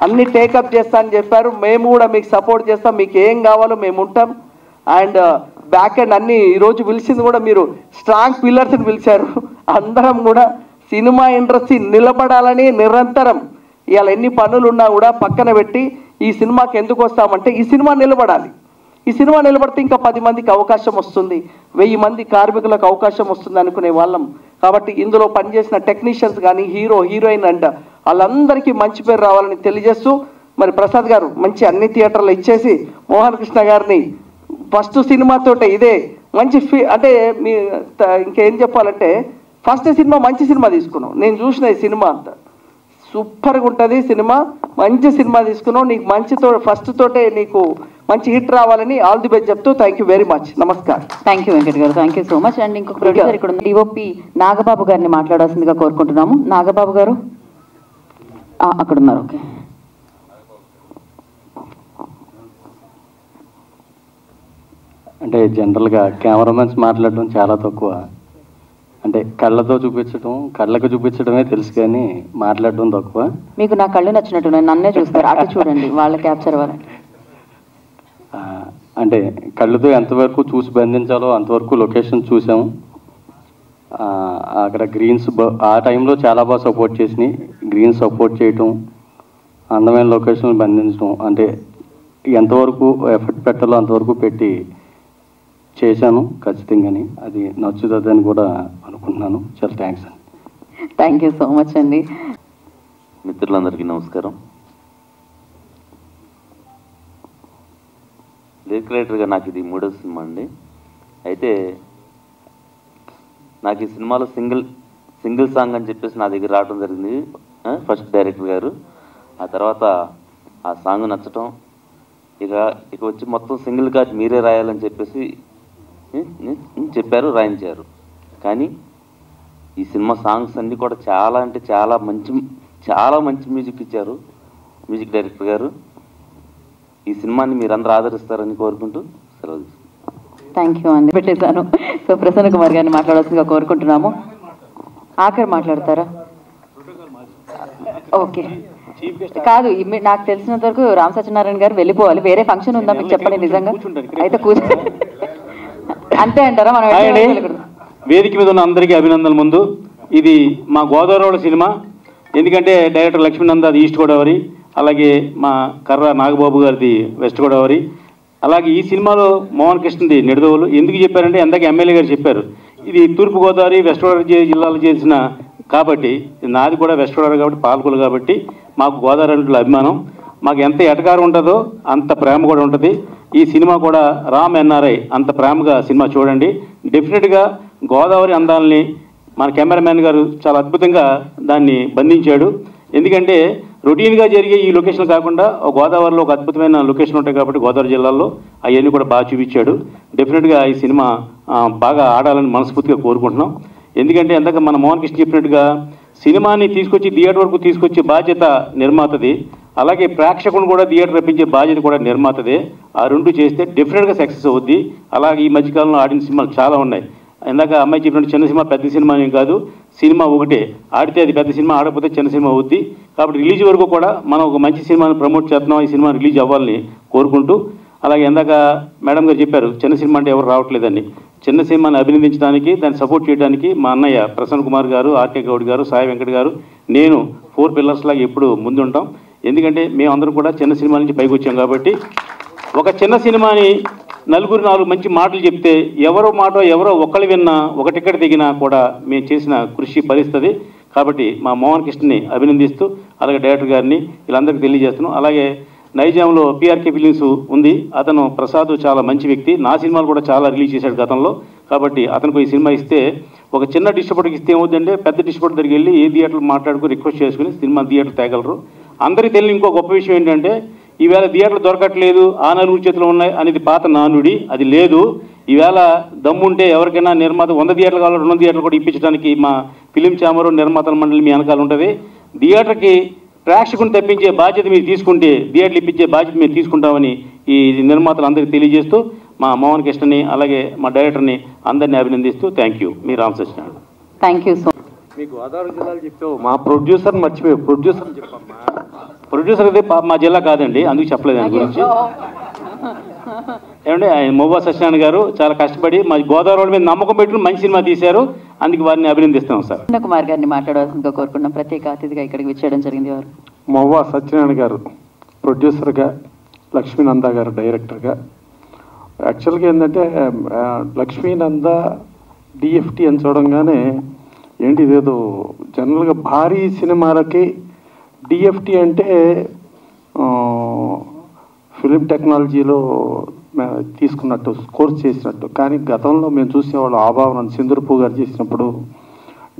అన్ని టేకప్ చేస్తా అని చెప్పారు. మేము కూడా మీకు సపోర్ట్ చేస్తాం, మీకు ఏం కావాలో మేము ఉంటాం. అండ్ బ్యాక్ అండ్ అన్ని ఈరోజు పిలిచింది కూడా మీరు స్ట్రాంగ్ పిల్లర్స్ని పిలిచారు. అందరం కూడా సినిమా ఇండస్ట్రీ నిలబడాలని నిరంతరం ఇవాళ ఎన్ని పనులు ఉన్నా కూడా పక్కన పెట్టి ఈ సినిమాకి ఎందుకు వస్తామంటే ఈ సినిమా నిలబడాలి. ఈ సినిమా నిలబడితే ఇంకా 10 మందికి అవకాశం వస్తుంది, 1000 మంది కార్మికులకు అవకాశం వస్తుంది అనుకునే వాళ్ళం. కాబట్టి ఇందులో పనిచేసిన టెక్నీషియన్స్ కానీ హీరో హీరోయిన్ అంట వాళ్ళందరికీ మంచి పేరు రావాలని తెలియజేస్తూ, మరి ప్రసాద్ గారు మంచి అన్ని థియేటర్లు ఇచ్చేసి మోహన్ కృష్ణ గారిని ఫస్ట్ సినిమాతోటే ఇదే మంచి అంటే మీ ఇంకేం చెప్పాలంటే ఫస్ట్ సినిమా మంచి సినిమా తీసుకున్నాం. నేను చూసిన ఈ సినిమా అంతా సూపర్గా ఉంటుంది సినిమా, మంచి సినిమా తీసుకున్నావు. నీకు మంచితో ఫస్ట్ తోటే నీకు మంచి హిట్ రావాలని ఆల్ ది బెస్ట్ చెప్తూ థ్యాంక్ యూ వెరీ మచ్. నమస్కారం. థ్యాంక్ యూ వెంకట్ గారు, thank you so much. And ఇంకొక ప్రొడ్యూసర్ ఇక్కడ డిఓపి నాగబాబు గారిని మాట్లాడాల్సిందిగా కోరుకుంటున్నాము. నాగబాబు గారు అక్కడ ఉన్నారు. ఓకే. అంటే జనరల్గా కెమెరామెన్స్ మాట్లాడడం చాలా తక్కువ. అంటే కళ్ళతో చూపించడం, కళ్ళకు చూపించడమే తెలుసు కానీ మాట్లాడడం తక్కువ. మీకు నా కళ్ళు నచ్చినట్టు నన్నే చూస్తారు, అటు చూడండి, వాళ్ళ క్యాప్చర్ అవ్వాలంటే. అంటే కళ్ళతో ఎంతవరకు చూసి బంధించాలో అంతవరకు లొకేషన్ చూసాము. అక్కడ గ్రీన్స్ ఆ టైంలో చాలా బాగా సపోర్ట్ చేసినాయి. గ్రీన్స్ సపోర్ట్ చేయటం, అందమైన లొకేషన్ బంధించడం, అంటే ఎంతవరకు ఎఫర్ట్ పెట్టాలో అంతవరకు పెట్టి చేశాను ఖచ్చితంగాని. అది నచ్చుతుందని కూడా అనుకుంటున్నాను. చాలా థ్యాంక్స్ అండి. థ్యాంక్ యూ సో మచ్ అండి. మిత్రులందరికీ నమస్కారం. లిరిక్ నాకు ఇది 3వ సినిమా అండి. అయితే నాకు ఈ సినిమాలో సింగిల్ సాంగ్ అని చెప్పేసి నా దగ్గర రావడం జరిగింది ఫస్ట్ డైరెక్టర్ గారు. ఆ తర్వాత ఆ సాంగ్ నచ్చటం, ఇక వచ్చి మొత్తం సింగిల్ కార్డ్ మీరే రాయాలని చెప్పేసి చెప్పారు, రాయించారు. కానీ ఈ సినిమా సాంగ్స్ అన్నీ కూడా చాలా అంటే చాలా మంచి మ్యూజిక్ ఇచ్చారు మ్యూజిక్ డైరెక్టర్ గారు. ఈ సినిమాని మీరందరూ ఆదరిస్తారని కోరుకుంటూ సెలవు. థ్యాంక్ యూ అండి. పెట్టేశాను. సో ప్రసన్న కుమార్ గారిని మాట్లాడాల్సిందిగా కోరుకుంటున్నాము. ఆఖరి మాట్లాడతారా? ఓకే. కాదు, నాకు తెలిసినంత వరకు రామ్ సత్యనారాయణ గారు వెళ్ళిపోవాలి. వేరే ఫంక్షన్ ఉందా మీకు చెప్పండి. నిజంగా అయితే కూర్చో అంతే అంటారా? మనం వేదిక మీద ఉన్న అందరికీ అభినందనలు. ముందు ఇది మా గోదావరి సినిమా, ఎందుకంటే డైరెక్టర్ లక్ష్మీనంద అది ఈస్ట్ గోదావరి, అలాగే మా కర్ర నాగబాబు గారిది వెస్ట్ గోదావరి, అలాగే ఈ సినిమాలో మోహన్ కృష్ణది నిడదవోలు. ఎందుకు చెప్పారంటే ఎందాక ఎమ్మెల్యే గారు చెప్పారు, ఇది తూర్పు గోదావరి వెస్ట్ గోదావరి జిల్లాలో చేసిన కాబట్టి, నాది కూడా వెస్ట్ గోదావరి కాబట్టి పాలకులు కాబట్టి మాకు గోదావరి అంటే అభిమానం. మాకు ఎంత ఎటకారం ఉంటుందో అంత ప్రేమ కూడా ఉంటుంది. ఈ సినిమా కూడా రామ్ ఎన్ఆర్ఐ అంత ప్రేమగా సినిమా చూడండి. డెఫినెట్గా గోదావరి అందాలని మన కెమెరామ్యాన్ గారు చాలా అద్భుతంగా దాన్ని బంధించాడు. ఎందుకంటే రొటీన్గా జరిగే ఈ లొకేషన్ కాకుండా గోదావరిలో ఒక అద్భుతమైన లొకేషన్ ఉంటాయి కాబట్టి గోదావరి జిల్లాలో అవన్నీ కూడా బాగా చూపించాడు. డెఫినెట్గా ఈ సినిమా బాగా ఆడాలని మనస్ఫూర్తిగా కోరుకుంటున్నాం. ఎందుకంటే ఎందాక మన మోహన్ కృష్ణ చెప్పినట్టుగా సినిమాని తీసుకొచ్చి థియేటర్ వరకు తీసుకొచ్చే బాధ్యత నిర్మాతది, అలాగే ప్రేక్షకులను కూడా థియేటర్ రప్పించే బాధ్యత కూడా నిర్మాతదే. ఆ రెండు చేస్తే డెఫినెట్గా సక్సెస్ అవుద్ది. అలాగే ఈ మధ్యకాలంలో ఆడిన సినిమాలు చాలా ఉన్నాయి. ఇందాక అమ్మాయి చెప్పినట్టు చిన్న సినిమా పెద్ద సినిమా ఏం కాదు, సినిమా ఒకటే, ఆడితే అది పెద్ద సినిమా, ఆడకపోతే చిన్న సినిమా అవుద్ది. కాబట్టి రిలీజ్ వరకు కూడా మనం ఒక మంచి సినిమాని ప్రమోట్ చేస్తున్నాం, ఈ సినిమా రిలీజ్ అవ్వాలని కోరుకుంటూ. అలాగే ఇందాక మేడం గారు చెప్పారు చిన్న సినిమా అంటే ఎవరు రావట్లేదని. చిన్న సినిమాని అభినందించడానికి, దాన్ని సపోర్ట్ చేయడానికి మా అన్నయ్య ప్రసన్న కుమార్ గారు, ఆర్కే గౌడ్ గారు, సాయి వెంకట్ గారు, నేను 4 పిల్లర్స్ లాగా ఎప్పుడు ముందుంటాం. ఎందుకంటే మేమందరం కూడా చిన్న సినిమా నుంచి పైకి వచ్చాం కాబట్టి ఒక చిన్న సినిమాని నలుగురు 4 మంచి మాటలు చెప్తే ఎవరో మాట ఎవరో ఒకళ్ళు విన్నా ఒక టికెట్ దిగినా కూడా మేము చేసిన కృషి ఫలిస్తుంది. కాబట్టి మా మోహన్ కృష్ణని అభినందిస్తూ అలాగే డైరెక్టర్ గారిని వీళ్ళందరికీ తెలియజేస్తున్నాం. అలాగే నైజాంలో పిఆర్కే ఫిలిమ్స్ ఉంది, అతను ప్రసాద్ చాలా మంచి వ్యక్తి, నా సినిమాలు కూడా చాలా రిలీజ్ చేశాడు గతంలో. కాబట్టి అతనికి ఈ సినిమా ఇస్తే ఒక చిన్న డిస్ట్రిబ్యూటర్కి ఇస్తే ఏమవుతుందంటే పెద్ద డిస్ట్రిబ్యూటర్ దగ్గరికి వెళ్ళి ఏ థియేటర్లు మాట్లాడుకుని రిక్వెస్ట్ చేసుకుని సినిమా థియేటర్ తేగలరు. అందరికీ తెలియని ఇంకో గొప్ప విషయం ఏంటంటే ఈవేళ థియేటర్లు దొరకట్లేదు, ఆ నలుగురు చేతులు ఉన్నాయి అనేది పాత నానుడి, అది లేదు. ఈవేళ దమ్ముంటే ఎవరికైనా నిర్మాత 100 థియేటర్లు కావాలి, 200 థియేటర్లు కూడా ఇప్పించడానికి మా ఫిలిం ఛాంబర్ నిర్మాతల మండలి మీ వెనకాల ఉంటుంది. థియేటర్కి ప్రేక్షకుని తెప్పించే బాధ్యత మీరు తీసుకుంటే థియేటర్లు ఇప్పించే బాధ్యత మీరు తీసుకుంటామని ఈ నిర్మాతలు అందరికీ తెలియజేస్తూ మా మోహన్ కృష్ణని అలాగే మా డైరెక్టర్ని అందరినీ అభినందిస్తూ థ్యాంక్ యూ. మీ Ram Satyanarayana. Thank you so much. మీ గోదావరి జిల్లాలో చెప్తావు, మా ప్రొడ్యూసర్ మర్చిపోయావు. ప్రొడ్యూసర్ చెప్పమ్మా. ప్రొడ్యూసర్ అయితే మా జిల్లా కాదండి, అందుకు చెప్పలేదు దాని గురించి. ఏమంటే ఆయన మొవ్వా సత్యనారాయణ గారు చాలా కష్టపడి మా గోదావరి మీద నమ్మకం పెట్టుకుని మంచి సినిమా తీశారు, అందుకు వారిని అభినందిస్తాం సార్. కుమార్ గారిని మాట్లాడవలసిందిగా కోరుకుంటున్నాం. ప్రత్యేక అతిథిగా ఇక్కడికి విచ్చేయడం జరిగింది. వారు మొవ్వా సత్యనారాయణ గారు ప్రొడ్యూసర్గా, లక్ష్మీనంద గారు డైరెక్టర్గా యాక్చువల్గా ఏంటంటే లక్ష్మీనంద డిఎఫ్టి అని చూడంగానే ఏంటి ఇదేదో జనరల్గా భారీ సినిమాలకి డిఎఫ్టి అంటే ఫిలిం టెక్నాలజీలో తీసుకున్నట్టు కోర్స్ చేసినట్టు, కానీ గతంలో మేము చూసేవాళ్ళం ఆభావనం సింధూర్పూ గారు చేసినప్పుడు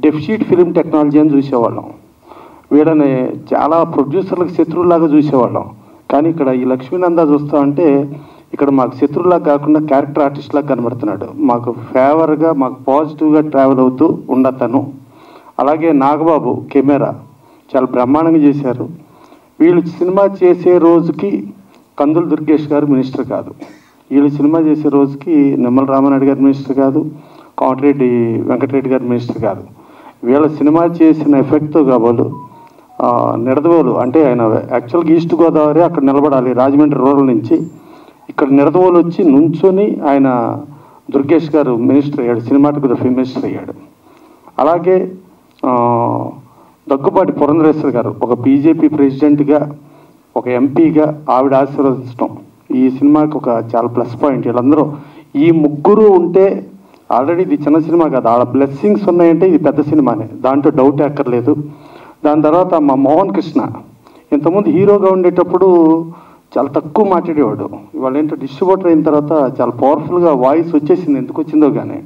డెఫిషిట్ ఫిలిం టెక్నాలజీ అని చూసేవాళ్ళం. వీళ్ళని చాలా ప్రొడ్యూసర్లకు శత్రువులాగా చూసేవాళ్ళం. కానీ ఇక్కడ ఈ లక్ష్మీనంద చూస్తామంటే ఇక్కడ మాకు శత్రువులాగా కాకుండా క్యారెక్టర్ ఆర్టిస్ట్ లాగా కనబడుతున్నాడు. మాకు ఫేవర్గా మాకు పాజిటివ్గా ట్రావెల్ అవుతూ ఉండతను. అలాగే నాగబాబు కెమెరా చాలా బ్రహ్మాండంగా చేశారు. వీళ్ళు సినిమా చేసే రోజుకి కందుల దుర్గేష్ గారు మినిస్టర్ కాదు, వీళ్ళు సినిమా చేసే రోజుకి నిమ్మల రామానాయుడు గారు మినిస్టర్ కాదు, కోమటిరెడ్డి వెంకటరెడ్డి గారు మినిస్టర్ కాదు. వీళ్ళ సినిమా చేసిన ఎఫెక్ట్తో కాబోలు నిడదవోలు అంటే ఆయన యాక్చువల్గా ఈస్ట్ గోదావరి అక్కడ నిలబడాలి రాజమండ్రి రూరల్ నుంచి, ఇక్కడ నిడదవోలు వచ్చి నుంచొని ఆయన దుర్గేష్ గారు మినిస్టర్ అయ్యాడు, సినిమాటోగ్రఫీ మినిస్టర్ అయ్యాడు. అలాగే దగ్గుబాటి పురంధరేశ్వర్ గారు ఒక బీజేపీ ప్రెసిడెంట్గా ఒక ఎంపీగా ఆవిడ ఆశీర్వదించడం ఈ సినిమాకి ఒక చాలా ప్లస్ పాయింట్. వీళ్ళందరూ ఈ ముగ్గురు ఉంటే ఆల్రెడీ ఇది చిన్న సినిమా కాదు, వాళ్ళ బ్లెస్సింగ్స్ ఉన్నాయంటే ఇది పెద్ద సినిమానే, దాంట్లో డౌట్ ఎక్కర్లేదు. దాని తర్వాత మా మోహన్ కృష్ణ ఇంతకుముందు హీరోగా ఉండేటప్పుడు చాలా తక్కువ మాట్లాడేవాడు, ఇవాళ ఏంటో డిస్ట్రిబ్యూటర్ అయిన తర్వాత చాలా పవర్ఫుల్గా వాయిస్ వచ్చేసింది, ఎందుకు వచ్చిందో కానీ.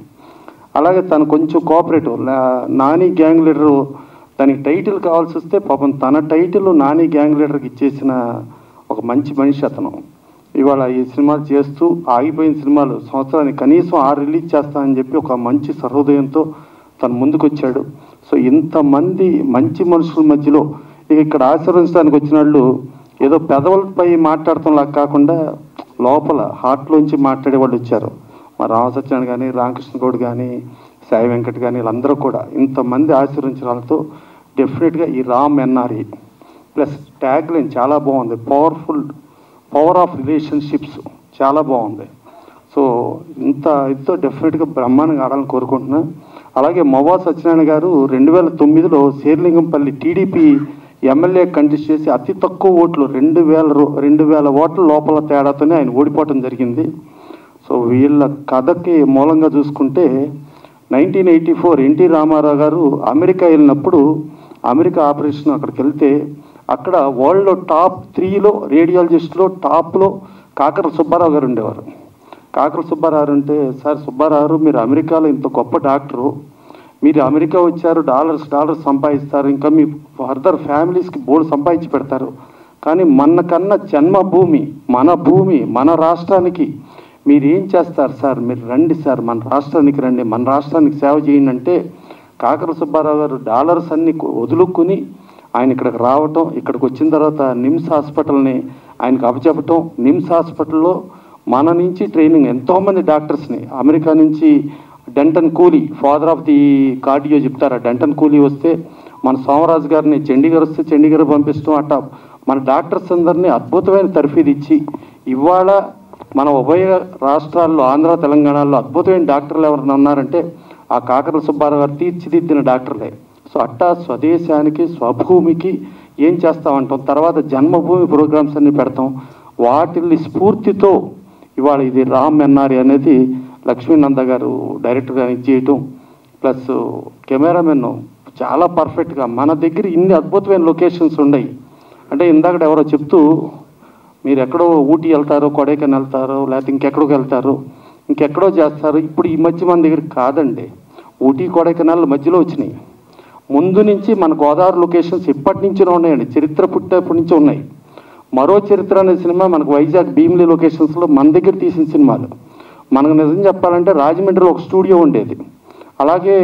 అలాగే తను కొంచెం కోఆపరేటివ్, నాని గ్యాంగ్ లీడరు దానికి టైటిల్ కావాల్సి వస్తే పాపం తన టైటిల్ నాని గ్యాంగ్ లీడర్కి ఇచ్చేసిన ఒక మంచి మనిషి అతను. ఇవాళ ఈ సినిమాలు చేస్తూ ఆగిపోయిన సినిమాలు సంవత్సరానికి కనీసం 6 రిలీజ్ చేస్తానని చెప్పి ఒక మంచి సహృదయంతో తను ముందుకొచ్చాడు. సో ఇంతమంది మంచి మనుషుల మధ్యలో ఇక్కడ ఆశీర్వదించడానికి వచ్చిన వాళ్ళు ఏదో పెదవులపై మాట్లాడటంలా కాకుండా లోపల హార్ట్లోంచి మాట్లాడే వాళ్ళు వచ్చారు. మా రామసత్యాన్ని కానీ రామకృష్ణ గౌడ్ కానీ సాయి వెంకట్ కానీ వీళ్ళందరూ కూడా ఇంతమంది ఆశీర్వదించిన వాళ్ళతో డెఫినెట్గా ఈ Ram NRE plus tag line చాలా బాగుంది, పవర్ ఆఫ్ రిలేషన్షిప్స్ చాలా బాగుంది. సో ఇదితో డెఫినెట్గా బ్రహ్మాండంగా ఆడాలని కోరుకుంటున్నా. అలాగే మొవా సత్యనారాయణ గారు 2009లో శేర్లింగంపల్లి టీడీపీ ఎమ్మెల్యే కంటెస్ట్ చేసి అతి తక్కువ ఓట్లు 2000 ఓట్ల లోపల తేడాతోనే ఆయన ఓడిపోవటం జరిగింది. సో వీళ్ళ కథకి మూలంగా చూసుకుంటే 1984 ఎన్టీ రామారావు గారు అమెరికా వెళ్ళినప్పుడు అమెరికా ఆపరేషన్ అక్కడికి వెళ్తే అక్కడ వరల్డ్లో టాప్ 3లో రేడియాలజిస్ట్లో టాప్లో కాకర సుబ్బారావు గారు ఉండేవారు. కాకర సుబ్బారావు అంటే, సార్ సుబ్బారావు మీరు అమెరికాలో ఇంత గొప్ప డాక్టరు, మీరు అమెరికా వచ్చారు, డాలర్స్ సంపాదిస్తారు, ఇంకా మీ ఫర్దర్ ఫ్యామిలీస్కి బోర్డు సంపాదించి పెడతారు, కానీ మనకన్నా జన్మభూమి మన భూమి మన రాష్ట్రానికి మీరు ఏం చేస్తారు సార్, మీరు రండి సార్ మన రాష్ట్రానికి రండి, మన రాష్ట్రానికి సేవ చేయండి అంటే కాకర సుబ్బారావు గారు డాలర్స్ అన్ని వదులుకుని ఆయన ఇక్కడికి రావటం, ఇక్కడికి వచ్చిన తర్వాత నిమ్స్ హాస్పిటల్ని ఆయనకు అప్పచెప్పటం, నిమ్స్ హాస్పిటల్లో మన నుంచి ట్రైనింగ్ ఎంతోమంది డాక్టర్స్ని అమెరికా నుంచి డెంటన్ కూలీ ఫాదర్ ఆఫ్ ది కార్డియో చెప్తారు, డెంటన్ కూలీ వస్తే మన సోమరాజు గారిని చండీగఢ్ వస్తే చండీగఢ్ పంపిస్తాం, అట్లా మన డాక్టర్స్ అందరినీ అద్భుతమైన తర్ఫీదు ఇచ్చి ఇవాళ మన ఉభయ రాష్ట్రాల్లో ఆంధ్ర తెలంగాణలో అద్భుతమైన డాక్టర్లు ఎవరైనా ఉన్నారంటే ఆ కాకర సుబ్బారావు గారు తీర్చిదిద్దిన డాక్టర్లే. సో అట్టా స్వదేశానికి స్వభూమికి ఏం చేస్తామంటాం, తర్వాత జన్మభూమి ప్రోగ్రామ్స్ అన్ని పెడతాం, వాటిని స్ఫూర్తితో ఇవాళ ఇది రామ్ ఎన్ఆర్ఈ అనేది లక్ష్మీనంద గారు డైరెక్టర్గా చేయటం ప్లస్ కెమెరామెన్ చాలా పర్ఫెక్ట్గా మన దగ్గర ఇన్ని అద్భుతమైన లొకేషన్స్ ఉన్నాయి. అంటే ఇందాక ఎవరో చెప్తూ మీరు ఎక్కడో ఊటీ వెళ్తారో కొడైకెనాల్ వెళ్తారో లేకపోతే ఇంకెక్కడికి వెళ్తారు ఇంకెక్కడో చేస్తారు, ఇప్పుడు ఈ మధ్య మన దగ్గర కాదండి, ఊటీ కొడైకెనాల్ మధ్యలో వచ్చినాయి, ముందు నుంచి మన గోదావరి లొకేషన్స్ ఇప్పటి నుంచినే ఉన్నాయండి, చరిత్ర పుట్టేప్పటి నుంచి ఉన్నాయి. మరో చరిత్ర అనే సినిమా మనకు వైజాగ్ భీమిలీ లొకేషన్స్లో మన దగ్గర తీసిన సినిమాలు. మనకు నిజం చెప్పాలంటే రాజమండ్రిలో ఒక స్టూడియో ఉండేది, అలాగే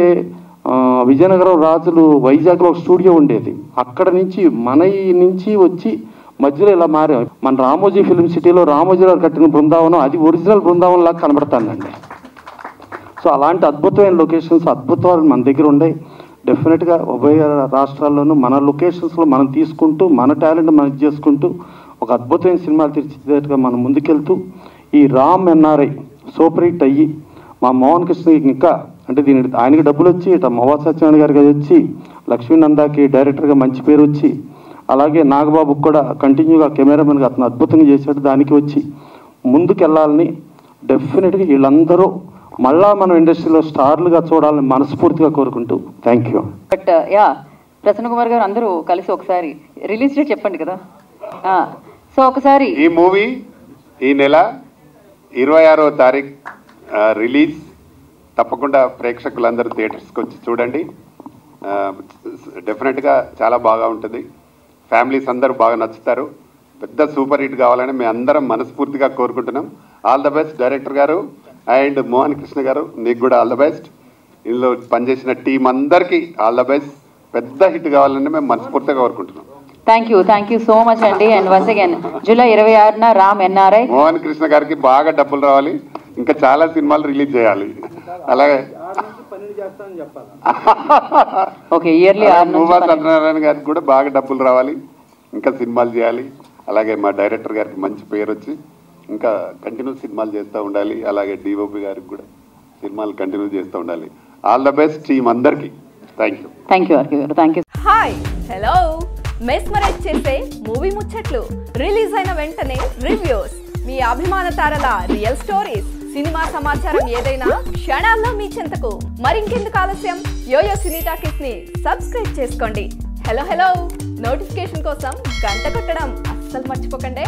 విజయనగరం రాజులు వైజాగ్లో ఒక స్టూడియో ఉండేది, అక్కడ నుంచి మన నుంచి వచ్చి మధ్యలో ఇలా మారే మన రామోజీ ఫిల్మ్ సిటీలో రామోజీ గారు కట్టిన బృందావనం అది ఒరిజినల్ బృందావనం లాగా కనబడతానండి. సో అలాంటి అద్భుతమైన లొకేషన్స్ అద్భుతాలు మన దగ్గర ఉన్నాయి. డెఫినెట్గా ఉభయ రాష్ట్రాల్లోనూ మన లొకేషన్స్లో మనం తీసుకుంటూ మన టాలెంట్ మనం చేసుకుంటూ ఒక అద్భుతమైన సినిమాలు తీర్చిదిద్దేట్టుగా మనం ముందుకెళ్తూ ఈ రామ్ ఎన్ఆర్ఐ సూపర్ హిట్ అయ్యి మా మోహన్ కృష్ణ ఇంకా అంటే దీనికి ఆయనకి డబ్బులు వచ్చి ఇట్లా మొవా సత్యనారాయణ గారికి వచ్చి లక్ష్మీనందాకి డైరెక్టర్గా మంచి పేరు వచ్చి అలాగే నాగబాబుకి కూడా కంటిన్యూగా కెమెరామెన్గా అతను అద్భుతంగా చేశాడు, దానికి వచ్చి ముందుకెళ్ళాలని డెఫినెట్గా వీళ్ళందరూ మళ్ళా మనం ఇండస్ట్రీలో స్టార్లుగా చూడాలని మనస్ఫూర్తిగా కోరుకుంటూ thank you. But yeah Prasanna Kumar గారు అందరూ కలిసి ఒకసారి రిలీజ్ డేట్ చెప్పండి కదా. సో ఒకసారి ఈ మూవీ ఈ నెల 26వ తారీఖు రిలీజ్. తప్పకుండా ప్రేక్షకులందరూ థియేటర్స్కి వచ్చి చూడండి. డెఫినెట్గా చాలా బాగా ఉంటుంది. ఫ్యామిలీస్ అందరూ బాగా నచ్చుతారు. పెద్ద సూపర్ హిట్ కావాలని మేము అందరం మనస్ఫూర్తిగా కోరుకుంటున్నాం. ఆల్ ద బెస్ట్ డైరెక్టర్ గారు అండ్ మోహన్ కృష్ణ గారు, నీకు కూడా ఆల్ ద బెస్ట్. ఇందులో పనిచేసిన టీం అందరికీ ఆల్ ద బెస్ట్. పెద్ద హిట్ కావాలని మేము మనస్ఫూర్తిగా కోరుకుంటున్నాం. థ్యాంక్ యూ సో మచ్ అండి. అండ్ వన్స్ అగైన్ జూలై 26న రామ్ ఎన్ఆర్ఐ. మోహన్ కృష్ణ గారికి బాగా డబ్బులు రావాలి, ఇంకా చాలా సినిమాలు రిలీజ్ చేయాలి. అలాగే ఓకే ఇయర్లీ మూవా సత్యనారాయణ గారికి కూడా బాగా డబ్బులు రావాలి, ఇంకా సినిమాలు చేయాలి. అలాగే మా డైరెక్టర్ గారికి మంచి పేరు వచ్చి ఇంకా కంటిన్యూ సినిమాలు చేస్తూ ఉండాలి. అలాగే డిఓపి గారికి కూడా సినిమాలు కంటిన్యూ చేస్తూ ఉండాలి. ఆల్ ద బెస్ట్ టీం అందరికీ. Thank you. Hi hello mesmerize చేసే మూవీ ముచ్చట్లు, రిలీజ్ అయిన వెంటనే రివ్యూస్, మీ అభిమాన తారల రియల్ స్టోరీస్, సినిమా సమాచారం ఏదైనా క్షణాల్లో మీ చెంతకు. మరింకెందుకు ఆలస్యం, యోయో సినీ టాకీస్ ని సబ్స్క్రైబ్ చేసుకోండి. హలో నోటిఫికేషన్ కోసం గంట కొట్టడం అస్సలు మర్చిపోకండి.